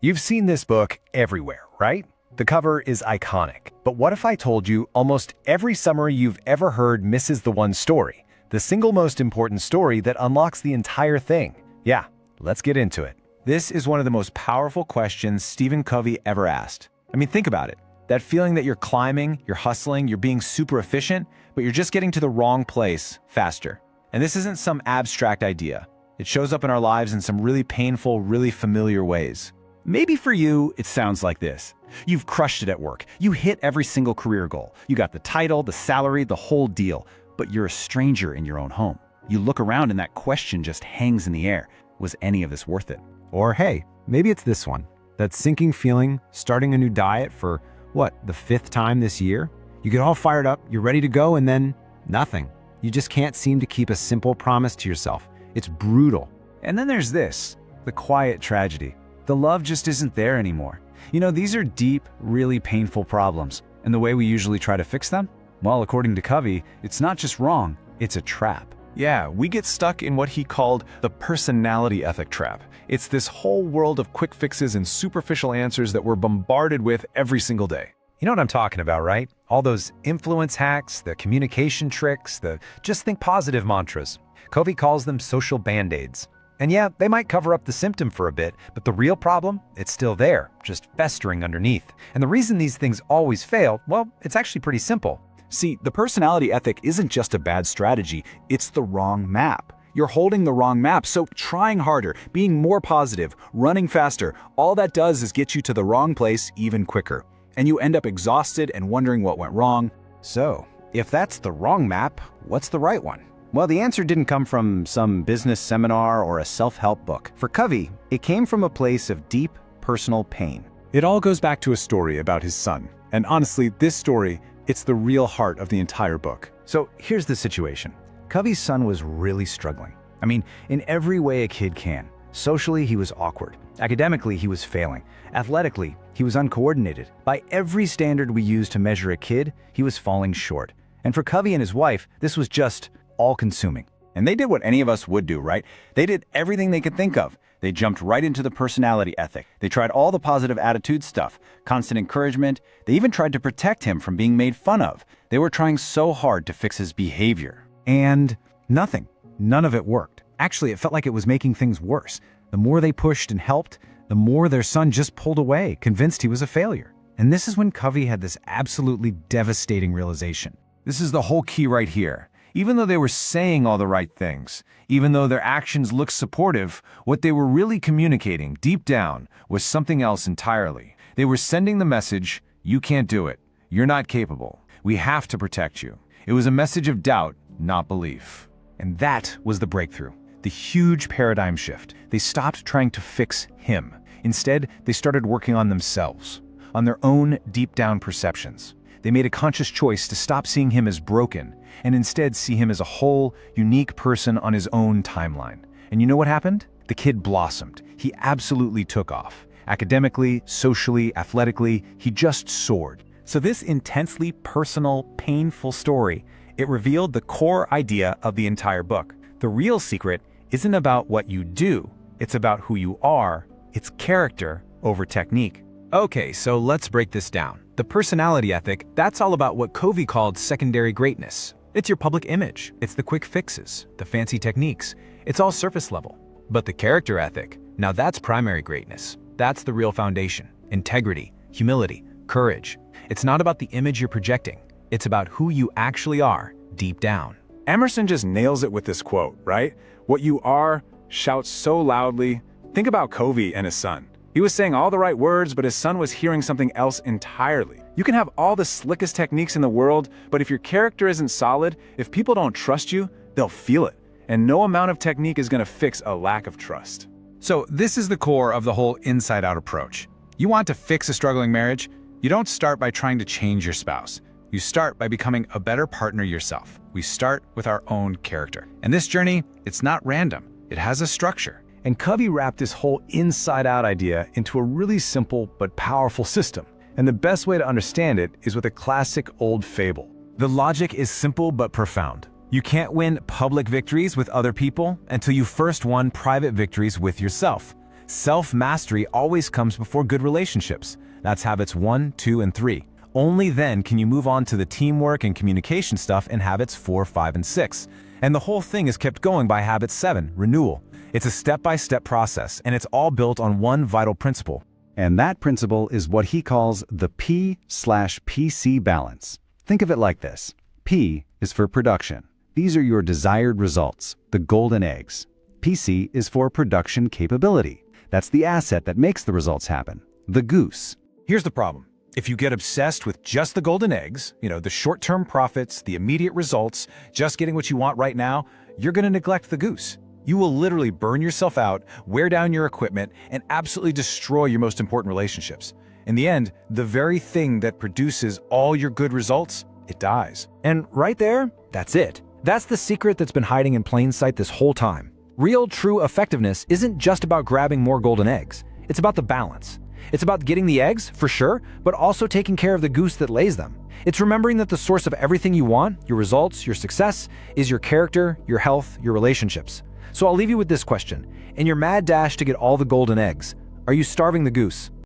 You've seen this book everywhere, right? The cover is iconic. But what if I told you almost every summary you've ever heard misses the one story, the single most important story that unlocks the entire thing? Yeah, let's get into it. This is one of the most powerful questions Stephen Covey ever asked. I mean, think about it. That feeling that you're climbing, you're hustling, you're being super efficient, but you're just getting to the wrong place faster. And this isn't some abstract idea. It shows up in our lives in some really painful, really familiar ways. Maybe for you, it sounds like this. You've crushed it at work. You hit every single career goal. You got the title, the salary, the whole deal. But you're a stranger in your own home. You look around and that question just hangs in the air. Was any of this worth it? Or hey, maybe it's this one. That sinking feeling, starting a new diet for, the 5th time this year? You get all fired up, you're ready to go, and then nothing. You just can't seem to keep a simple promise to yourself. It's brutal. And then there's this, the quiet tragedy. The love just isn't there anymore. You know, these are deep, really painful problems. And the way we usually try to fix them? Well, according to Covey, it's not just wrong, it's a trap. Yeah, we get stuck in what he called the personality ethic trap. It's this whole world of quick fixes and superficial answers that we're bombarded with every single day. You know what I'm talking about, right? All those influence hacks, the communication tricks, the just think positive mantras. Covey calls them social band-aids. And yeah, they might cover up the symptom for a bit, but the real problem, it's still there, just festering underneath. And the reason these things always fail, well, it's actually pretty simple. See, the personality ethic isn't just a bad strategy, it's the wrong map. You're holding the wrong map, so trying harder, being more positive, running faster, all that does is get you to the wrong place even quicker. And you end up exhausted and wondering what went wrong. So, if that's the wrong map, what's the right one? Well, the answer didn't come from some business seminar or a self-help book. For Covey, it came from a place of deep personal pain. It all goes back to a story about his son. And honestly, this story, it's the real heart of the entire book. So here's the situation. Covey's son was really struggling. I mean, in every way a kid can. Socially, he was awkward. Academically, he was failing. Athletically, he was uncoordinated. By every standard we use to measure a kid, he was falling short. And for Covey and his wife, this was just all-consuming. And they did what any of us would do, right? They did everything they could think of. They jumped right into the personality ethic. They tried all the positive attitude stuff, constant encouragement. They even tried to protect him from being made fun of. They were trying so hard to fix his behavior. And nothing. None of it worked. Actually, it felt like it was making things worse. The more they pushed and helped, the more their son just pulled away, convinced he was a failure. And this is when Covey had this absolutely devastating realization. This is the whole key right here. Even though they were saying all the right things, even though their actions looked supportive, what they were really communicating deep down was something else entirely. They were sending the message, you can't do it. You're not capable. We have to protect you. It was a message of doubt, not belief. And that was the breakthrough, the huge paradigm shift. They stopped trying to fix him. Instead, they started working on themselves, on their own deep down perceptions. They made a conscious choice to stop seeing him as broken and instead see him as a whole, unique person on his own timeline. And you know what happened? The kid blossomed. He absolutely took off. Academically, socially, athletically, he just soared. So this intensely personal, painful story, it revealed the core idea of the entire book. The real secret isn't about what you do, it's about who you are. It's character over technique. Okay, so let's break this down. The personality ethic, that's all about what Covey called secondary greatness. It's your public image. It's the quick fixes, the fancy techniques. It's all surface level. But the character ethic, now that's primary greatness. That's the real foundation. Integrity, humility, courage. It's not about the image you're projecting. It's about who you actually are, deep down. Emerson just nails it with this quote, right? What you are, shout so loudly. Think about Covey and his son. He was saying all the right words, but his son was hearing something else entirely. You can have all the slickest techniques in the world, but if your character isn't solid, if people don't trust you, they'll feel it. And no amount of technique is going to fix a lack of trust. So this is the core of the whole inside-out approach. You want to fix a struggling marriage? You don't start by trying to change your spouse. You start by becoming a better partner yourself. We start with our own character. And this journey, it's not random. It has a structure. And Covey wrapped this whole inside-out idea into a really simple but powerful system. And the best way to understand it is with a classic old fable. The logic is simple but profound. You can't win public victories with other people until you first won private victories with yourself. Self-mastery always comes before good relationships. That's habits 1, 2, and 3. Only then can you move on to the teamwork and communication stuff in habits 4, 5, and 6. And the whole thing is kept going by habit 7, renewal. It's a step-by-step process, and it's all built on one vital principle. And that principle is what he calls the P/PC balance. Think of it like this. P is for production. These are your desired results, the golden eggs. PC is for production capability. That's the asset that makes the results happen, the goose. Here's the problem. If you get obsessed with just the golden eggs, the short-term profits, the immediate results, just getting what you want right now, you're going to neglect the goose. You will literally burn yourself out, wear down your equipment, and absolutely destroy your most important relationships. In the end, the very thing that produces all your good results, it dies. And right there, that's it. That's the secret that's been hiding in plain sight this whole time. Real, true effectiveness isn't just about grabbing more golden eggs. It's about the balance. It's about getting the eggs, for sure, but also taking care of the goose that lays them. It's remembering that the source of everything you want, your results, your success, is your character, your health, your relationships. So I'll leave you with this question. In your mad dash to get all the golden eggs, are you starving the goose?